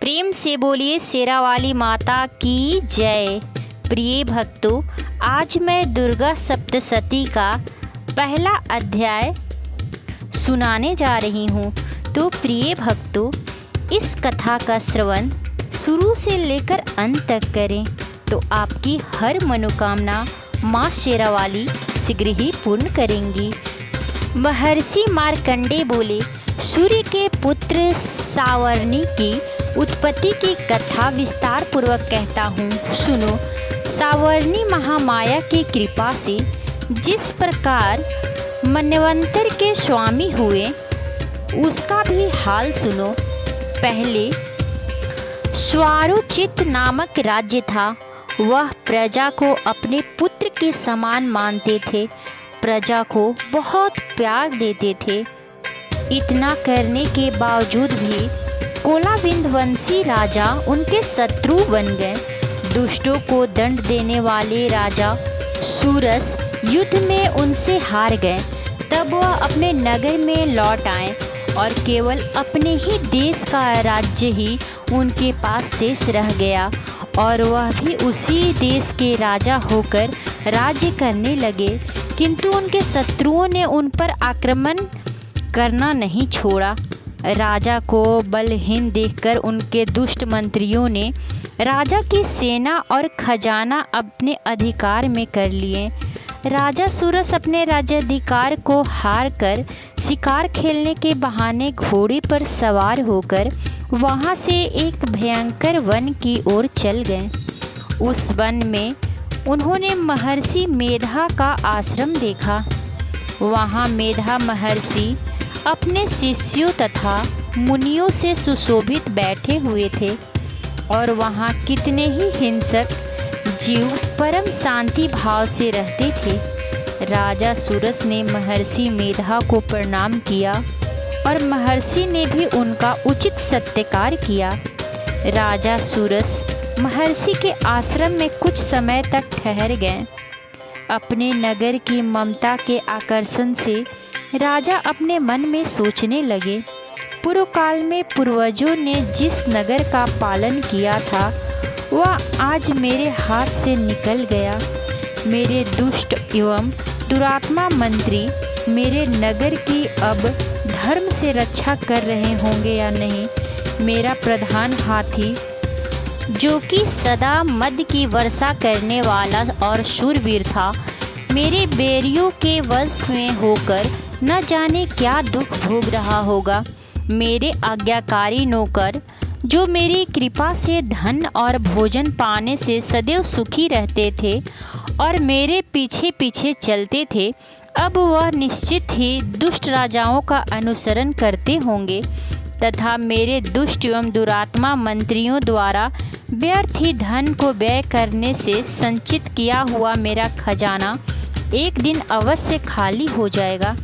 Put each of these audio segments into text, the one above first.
प्रेम से बोलिए शेरावाली माता की जय। प्रिय भक्तों, आज मैं दुर्गा सप्तशती का पहला अध्याय सुनाने जा रही हूँ। तो प्रिय भक्तों, इस कथा का श्रवण शुरू से लेकर अंत तक करें तो आपकी हर मनोकामना माँ शेरावाली शीघ्र ही पूर्ण करेंगी। महर्षि मार्कंडेय बोले, सूर्य के पुत्र सावर्णी की उत्पत्ति की कथा विस्तार पूर्वक कहता हूँ, सुनो। सावर्णी महामाया की कृपा से जिस प्रकार मन्वंतर के स्वामी हुए उसका भी हाल सुनो। पहले स्वारोचित नामक राज्य था। वह प्रजा को अपने पुत्र के समान मानते थे, प्रजा को बहुत प्यार देते थे। इतना करने के बावजूद भी कोलाविंदवंशी राजा उनके शत्रु बन गए। दुष्टों को दंड देने वाले राजा सूरस युद्ध में उनसे हार गए। तब वह अपने नगर में लौट आए और केवल अपने ही देश का राज्य ही उनके पास शेष रह गया और वह भी उसी देश के राजा होकर राज्य करने लगे। किंतु उनके शत्रुओं ने उन पर आक्रमण करना नहीं छोड़ा। राजा को बलहीन देखकर उनके दुष्ट मंत्रियों ने राजा की सेना और खजाना अपने अधिकार में कर लिए। राजा सूरस अपने राज्याधिकार को हार कर शिकार खेलने के बहाने घोड़े पर सवार होकर वहां से एक भयंकर वन की ओर चल गए। उस वन में उन्होंने महर्षि मेधा का आश्रम देखा। वहां मेधा महर्षि अपने शिष्यों तथा मुनियों से सुशोभित बैठे हुए थे और वहाँ कितने ही हिंसक जीव परम शांति भाव से रहते थे। राजा सूरस ने महर्षि मेधा को प्रणाम किया और महर्षि ने भी उनका उचित सत्कार किया। राजा सूरस महर्षि के आश्रम में कुछ समय तक ठहर गए। अपने नगर की ममता के आकर्षण से राजा अपने मन में सोचने लगे, पूर्व काल में पूर्वजों ने जिस नगर का पालन किया था वह आज मेरे हाथ से निकल गया। मेरे दुष्ट एवं दुरात्मा मंत्री मेरे नगर की अब धर्म से रक्षा कर रहे होंगे या नहीं। मेरा प्रधान हाथी, जो कि सदा मद की वर्षा करने वाला और शूरवीर था, मेरे बैरियों के वश में होकर न जाने क्या दुख भोग रहा होगा। मेरे आज्ञाकारी नौकर, जो मेरी कृपा से धन और भोजन पाने से सदैव सुखी रहते थे और मेरे पीछे पीछे चलते थे, अब वह निश्चित ही दुष्ट राजाओं का अनुसरण करते होंगे तथा मेरे दुष्ट एवं दुरात्मा मंत्रियों द्वारा व्यर्थ ही धन को व्यय करने से संचित किया हुआ मेरा खजाना एक दिन अवश्य खाली हो जाएगा।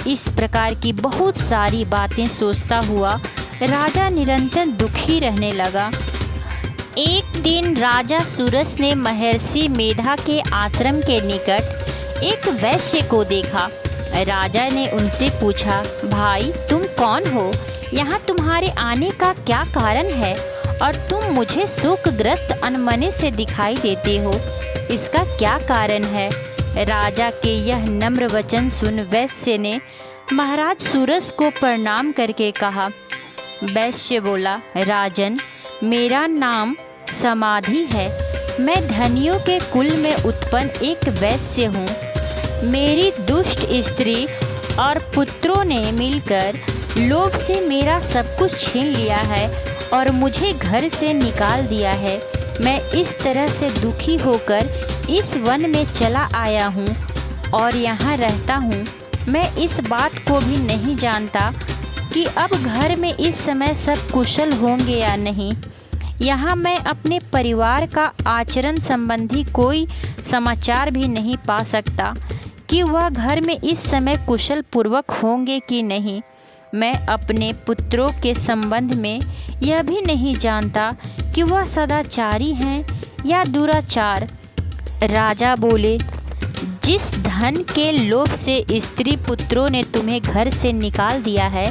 इस प्रकार की बहुत सारी बातें सोचता हुआ राजा निरंतर दुखी रहने लगा। एक दिन राजा सूरस ने महर्षि मेधा के आश्रम के निकट एक वैश्य को देखा। राजा ने उनसे पूछा, भाई तुम कौन हो? यहाँ तुम्हारे आने का क्या कारण है और तुम मुझे शोकग्रस्त अनमने से दिखाई देते हो, इसका क्या कारण है? राजा के यह नम्र वचन सुन वैश्य ने महाराज सूरस को प्रणाम करके कहा। वैश्य बोला, राजन, मेरा नाम समाधि है। मैं धनियों के कुल में उत्पन्न एक वैश्य हूँ। मेरी दुष्ट स्त्री और पुत्रों ने मिलकर लोभ से मेरा सब कुछ छीन लिया है और मुझे घर से निकाल दिया है। मैं इस तरह से दुखी होकर इस वन में चला आया हूँ और यहाँ रहता हूँ। मैं इस बात को भी नहीं जानता कि अब घर में इस समय सब कुशल होंगे या नहीं। यहाँ मैं अपने परिवार का आचरण संबंधी कोई समाचार भी नहीं पा सकता कि वह घर में इस समय कुशल पूर्वक होंगे कि नहीं। मैं अपने पुत्रों के संबंध में यह भी नहीं जानता कि वह सदाचारी हैं या दुराचार। राजा बोले, जिस धन के लोभ से स्त्री पुत्रों ने तुम्हें घर से निकाल दिया है,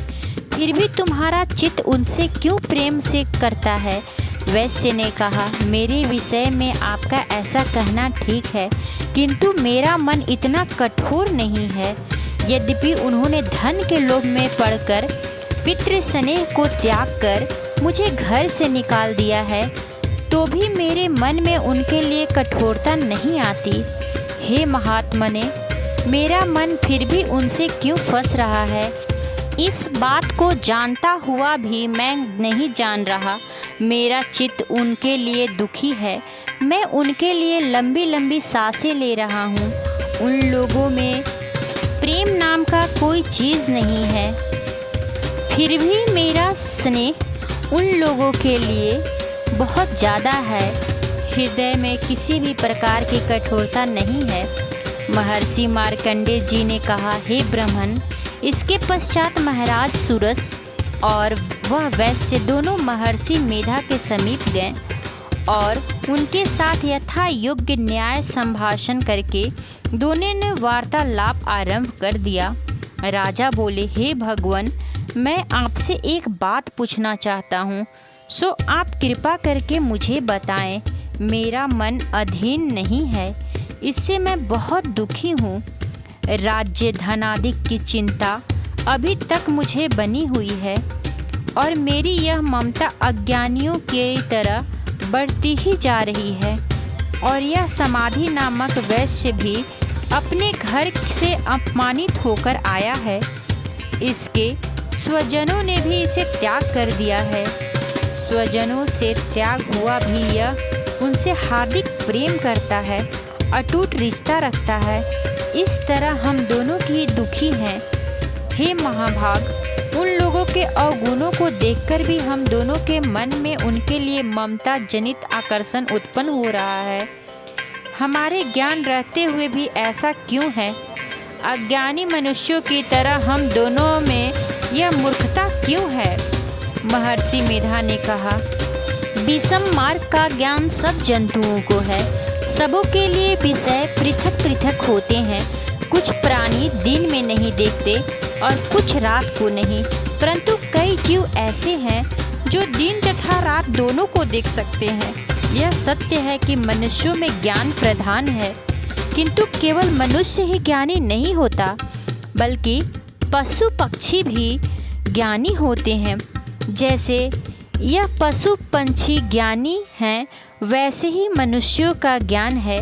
फिर भी तुम्हारा चित्त उनसे क्यों प्रेम से करता है? वैश्य ने कहा, मेरे विषय में आपका ऐसा कहना ठीक है, किंतु मेरा मन इतना कठोर नहीं है। यद्यपि उन्होंने धन के लोभ में पड़कर पितृ स्नेह को त्याग कर मुझे घर से निकाल दिया है, तो भी मेरे मन में उनके लिए कठोरता नहीं आती। हे महात्मने, मेरा मन फिर भी उनसे क्यों फंस रहा है? इस बात को जानता हुआ भी मैं नहीं जान रहा। मेरा चित्त उनके लिए दुखी है। मैं उनके लिए लंबी लंबी सांसें ले रहा हूँ। उन लोगों में प्रेम नाम का कोई चीज़ नहीं है। फिर भी मेरा स्नेह उन लोगों के लिए बहुत ज़्यादा है। हृदय में किसी भी प्रकार की कठोरता नहीं है। महर्षि मार्कंडेय जी ने कहा, हे ब्राह्मण। इसके पश्चात महाराज सुरस और वह वैश्य दोनों महर्षि मेधा के समीप गए और उनके साथ यथा योग्य न्याय संभाषण करके दोनों ने वार्तालाप आरंभ कर दिया। राजा बोले, हे भगवान, मैं आपसे एक बात पूछना चाहता हूँ, सो आप कृपा करके मुझे बताएं। मेरा मन अधीन नहीं है, इससे मैं बहुत दुखी हूँ। राज्य धनादि की चिंता अभी तक मुझे बनी हुई है और मेरी यह ममता अज्ञानियों की तरह बढ़ती ही जा रही है। और यह समाधि नामक वैश्य भी अपने घर से अपमानित होकर आया है। इसके स्वजनों ने भी इसे त्याग कर दिया है। स्वजनों से त्याग हुआ भी यह उनसे हार्दिक प्रेम करता है, अटूट रिश्ता रखता है। इस तरह हम दोनों की दुखी हैं। हे महाभाग, उन लोगों के अवगुणों को देखकर भी हम दोनों के मन में उनके लिए ममता जनित आकर्षण उत्पन्न हो रहा है। हमारे ज्ञान रहते हुए भी ऐसा क्यों है? अज्ञानी मनुष्यों की तरह हम दोनों में यह मूर्खता क्यों है? महर्षि मेधा ने कहा, विषम मार्ग का ज्ञान सब जंतुओं को है। सबों के लिए विषय पृथक पृथक होते हैं। कुछ प्राणी दिन में नहीं देखते और कुछ रात को नहीं, परंतु कई जीव ऐसे हैं जो दिन तथा रात दोनों को देख सकते हैं। यह सत्य है कि मनुष्यों में ज्ञान प्रधान है, किंतु केवल मनुष्य ही ज्ञानी नहीं होता, बल्कि पशु पक्षी भी ज्ञानी होते हैं। जैसे यह पशु पंछी ज्ञानी हैं, वैसे ही मनुष्यों का ज्ञान है,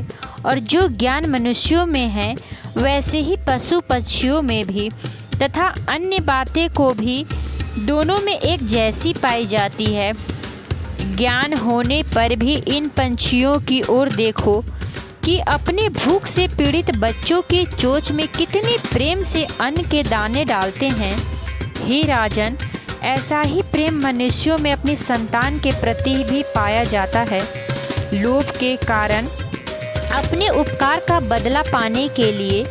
और जो ज्ञान मनुष्यों में है वैसे ही पशु पक्षियों में भी, तथा अन्य बातें को भी दोनों में एक जैसी पाई जाती है। ज्ञान होने पर भी इन पंछियों की ओर देखो कि अपने भूख से पीड़ित बच्चों की चोंच में कितने प्रेम से अन्न के दाने डालते हैं। हे राजन, ऐसा ही प्रेम मनुष्यों में अपनी संतान के प्रति भी पाया जाता है। लोभ के कारण अपने उपकार का बदला पाने के लिए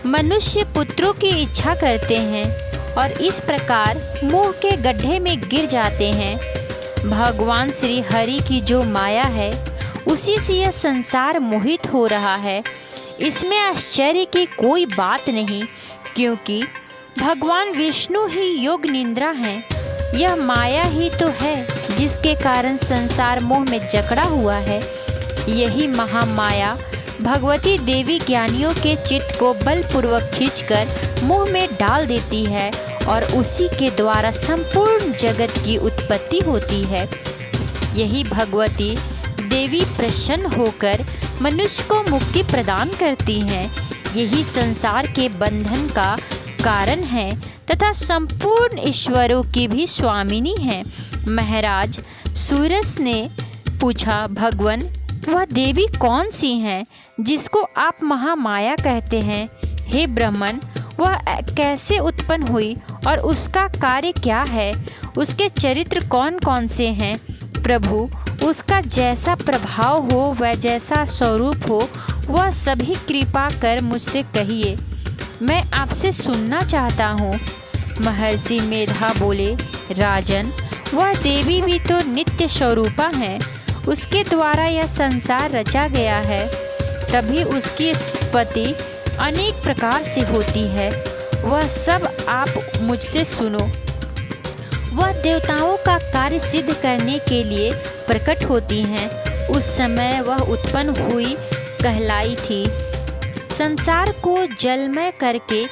मनुष्य पुत्रों की इच्छा करते हैं और इस प्रकार मोह के गड्ढे में गिर जाते हैं। भगवान श्री हरि की जो माया है, उसी से यह संसार मोहित हो रहा है। इसमें आश्चर्य की कोई बात नहीं, क्योंकि भगवान विष्णु ही योग निद्रा हैं। यह माया ही तो है जिसके कारण संसार मोह में जकड़ा हुआ है। यही महामाया भगवती देवी ज्ञानियों के चित्त को बलपूर्वक खींचकर मोह में डाल देती है और उसी के द्वारा संपूर्ण जगत की उत्पत्ति होती है। यही भगवती देवी प्रसन्न होकर मनुष्य को मुक्ति प्रदान करती हैं। यही संसार के बंधन का कारण है तथा संपूर्ण ईश्वरों की भी स्वामिनी है। महाराज सूरस ने पूछा, भगवान, वह देवी कौन सी हैं जिसको आप महामाया कहते हैं? हे ब्राह्मण, वह कैसे उत्पन्न हुई और उसका कार्य क्या है? उसके चरित्र कौन कौन से हैं? प्रभु, उसका जैसा प्रभाव हो वह जैसा स्वरूप हो, वह सभी कृपा कर मुझसे कहिए, मैं आपसे सुनना चाहता हूँ। महर्षि मेधा बोले, राजन, वह देवी भी तो नित्य स्वरूपा हैं। उसके द्वारा यह संसार रचा गया है, तभी उसकी उत्पत्ति अनेक प्रकार से होती है। वह सब आप मुझसे सुनो। देवताओं का कार्य सिद्ध करने के लिए प्रकट होती हैं, उस समय वह उत्पन्न हुई कहलाई थी। संसार को जलमय करके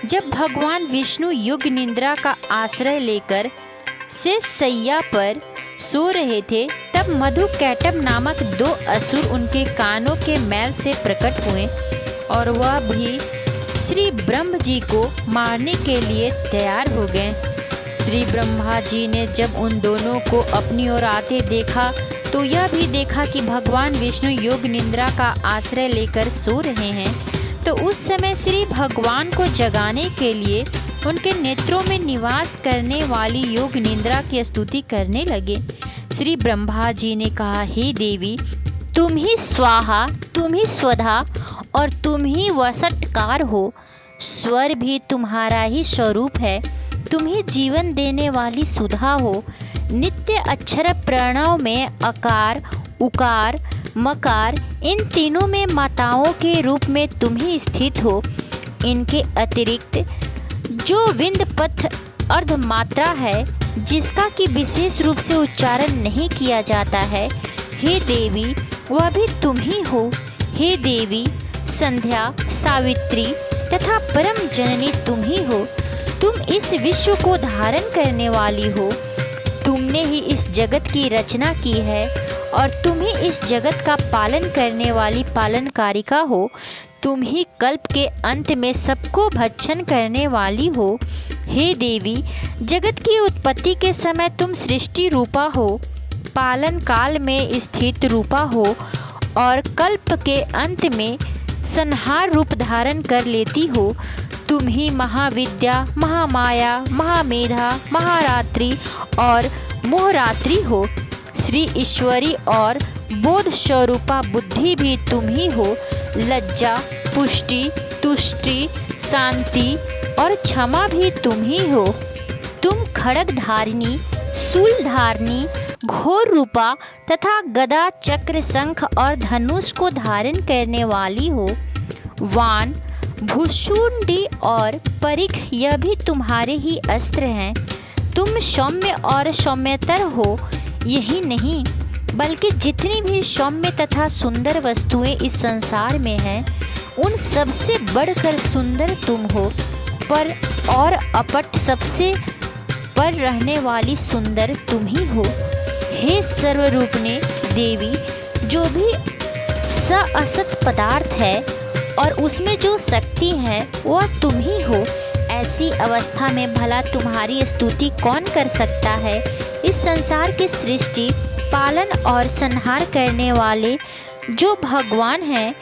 जब भगवान विष्णु युग निद्रा का आश्रय लेकर से सैया पर सो रहे थे, तब मधु कैटभ नामक 2 असुर उनके कानों के मैल से प्रकट हुए और वह भी श्री ब्रह्म जी को मारने के लिए तैयार हो गए। श्री ब्रह्मा जी ने जब उन दोनों को अपनी ओर आते देखा तो यह भी देखा कि भगवान विष्णु योग निद्रा का आश्रय लेकर सो रहे हैं। तो उस समय श्री भगवान को जगाने के लिए उनके नेत्रों में निवास करने वाली योग निद्रा की स्तुति करने लगे। श्री ब्रह्मा जी ने कहा, हे देवी, तुम ही स्वाहा, तुम ही स्वधा और तुम ही वसटकार हो। स्वर भी तुम्हारा ही स्वरूप है, तुम ही जीवन देने वाली सुधा हो। नित्य अक्षर प्रणव में अकार, उकार, मकार, इन तीनों में माताओं के रूप में तुम ही स्थित हो। इनके अतिरिक्त जो विंद पथ अर्धमात्रा है, जिसका कि विशेष रूप से उच्चारण नहीं किया जाता है, हे देवी, वह भी तुम ही हो। हे देवी, संध्या, सावित्री तथा परम जननी तुम ही हो। तुम इस विश्व को धारण करने वाली हो। तुमने ही इस जगत की रचना की है और तुम ही इस जगत का पालन करने वाली पालनकारिका हो। तुम ही कल्प के अंत में सबको भक्षण करने वाली हो। हे देवी, जगत की उत्पत्ति के समय तुम सृष्टि रूपा हो, पालन काल में स्थित रूपा हो और कल्प के अंत में संहार रूप धारण कर लेती हो। तुम ही महाविद्या, महामाया, महामेधा, महारात्रि और मोहरात्रि हो। श्री ईश्वरी और बोध स्वरूपा बुद्धि भी तुम ही हो। लज्जा, पुष्टि, तुष्टि, शांति और क्षमा भी तुम ही हो। तुम खड्ग धारिणी, शूल धारिणी, घोर रूपा तथा गदा, चक्र, शंख और धनुष को धारण करने वाली हो। वान, भुशुंडी और परिख, यह भी तुम्हारे ही अस्त्र हैं। तुम सौम्य और सौम्यतर हो। यही नहीं बल्कि जितनी भी सौम्य तथा सुंदर वस्तुएं इस संसार में हैं, उन सबसे बढ़कर सुंदर तुम हो। पर और अपट सबसे पर रहने वाली सुंदर तुम ही हो। हे सर्वरूपने देवी, जो भी असत पदार्थ है और उसमें जो शक्ति है वह तुम ही हो। ऐसी अवस्था में भला तुम्हारी स्तुति कौन कर सकता है। इस संसार की सृष्टि, पालन और संहार करने वाले जो भगवान हैं,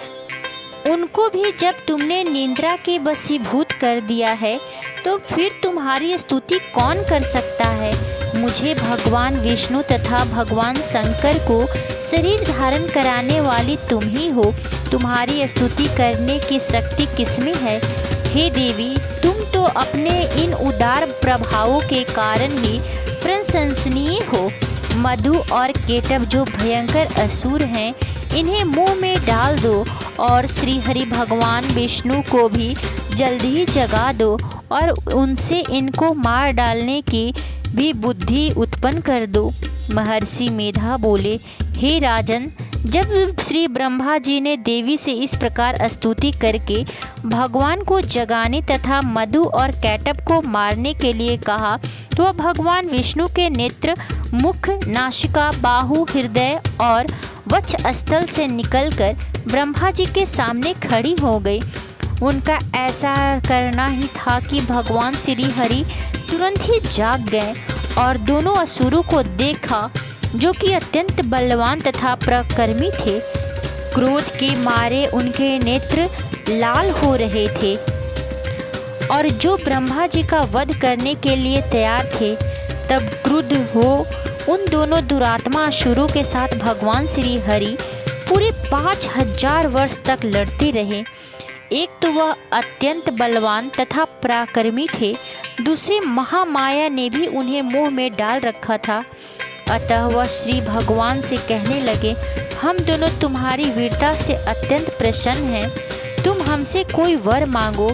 उनको भी जब तुमने निद्रा के वशीभूत कर दिया है, तो फिर तुम्हारी स्तुति कौन कर सकता है। मुझे भगवान विष्णु तथा भगवान शंकर को शरीर धारण कराने वाली तुम ही हो। तुम्हारी स्तुति करने की शक्ति किसमें है। हे देवी, तुम तो अपने इन उदार प्रभावों के कारण ही प्रशंसनीय हो। मधु और केटभ जो भयंकर असुर हैं, इन्हें मुंह में डाल दो और श्री हरि भगवान विष्णु को भी जल्दी ही जगा दो और उनसे इनको मार डालने की भी बुद्धि उत्पन्न कर दो। महर्षि मेधा बोले, हे राजन, जब श्री ब्रह्मा जी ने देवी से इस प्रकार स्तुति करके भगवान को जगाने तथा मधु और कैटभ को मारने के लिए कहा, तो भगवान विष्णु के नेत्र, मुख, नासिका, बाहु, हृदय और वक्ष स्थल से निकलकर ब्रह्मा जी के सामने खड़ी हो गई। उनका ऐसा करना ही था कि भगवान श्री हरि तुरंत ही जाग गए और दोनों असुरों को देखा, जो कि अत्यंत बलवान तथा पराक्रमी थे। क्रोध के मारे उनके नेत्र लाल हो रहे थे और जो ब्रह्मा जी का वध करने के लिए तैयार थे। तब क्रुद्ध हो उन दोनों दुरात्मा असुरों के साथ भगवान श्री हरि पूरे 5000 वर्ष तक लड़ते रहे। एक तो वह अत्यंत बलवान तथा पराक्रमी थे, दूसरे महामाया ने भी उन्हें मोह में डाल रखा था। अतः वह श्री भगवान से कहने लगे, हम दोनों तुम्हारी वीरता से अत्यंत प्रसन्न हैं। तुम हमसे कोई वर मांगो।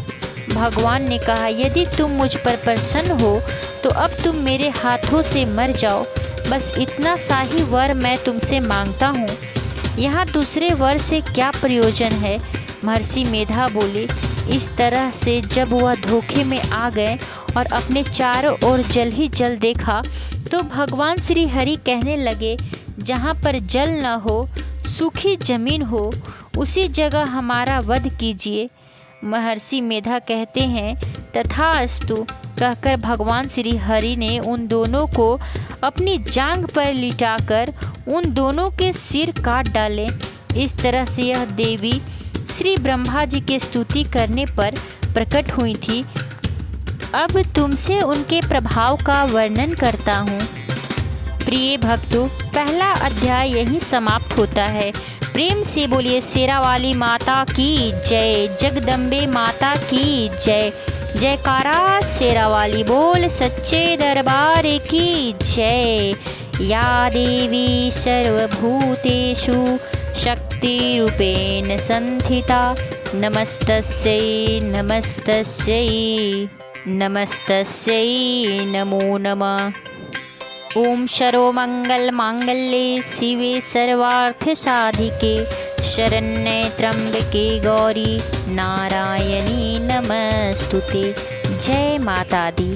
भगवान ने कहा, यदि तुम मुझ पर प्रसन्न हो तो अब तुम मेरे हाथों से मर जाओ। बस इतना सा ही वर मैं तुमसे मांगता हूँ। यहाँ दूसरे वर से क्या प्रयोजन है? महर्षि मेधा बोले। इस तरह से जब वह धोखे में आ गए और अपने चारों ओर जल ही जल देखा तो भगवान श्री हरि कहने लगे, जहाँ पर जल न हो, सूखी जमीन हो, उसी जगह हमारा वध कीजिए। महर्षि मेधा कहते हैं, तथास्तु कहकर भगवान श्री हरि ने उन दोनों को अपनी जांघ पर लिटाकर उन दोनों के सिर काट डाले। इस तरह से यह देवी श्री ब्रह्मा जी की स्तुति करने पर प्रकट हुई थी। अब तुमसे उनके प्रभाव का वर्णन करता हूँ। प्रिय भक्तों, पहला अध्याय यहीं समाप्त होता है। प्रेम से बोलिए शेरावाली माता की जय, जगदम्बे माता की जय। जयकारा शेरावाली बोल सच्चे दरबार की जय। या देवी सर्वभूतेषु शक्तिरूपेण संस्थिता नमस्तस्यै नमस्तस्यै नमस्तस्यै नमो नमः। ओम सर्वमंगल मांगल्ये शिवे सर्वार्थ साधिके शरण्ये त्र्यंबके गौरी नारायणी नमस्तुते। जय माता दी।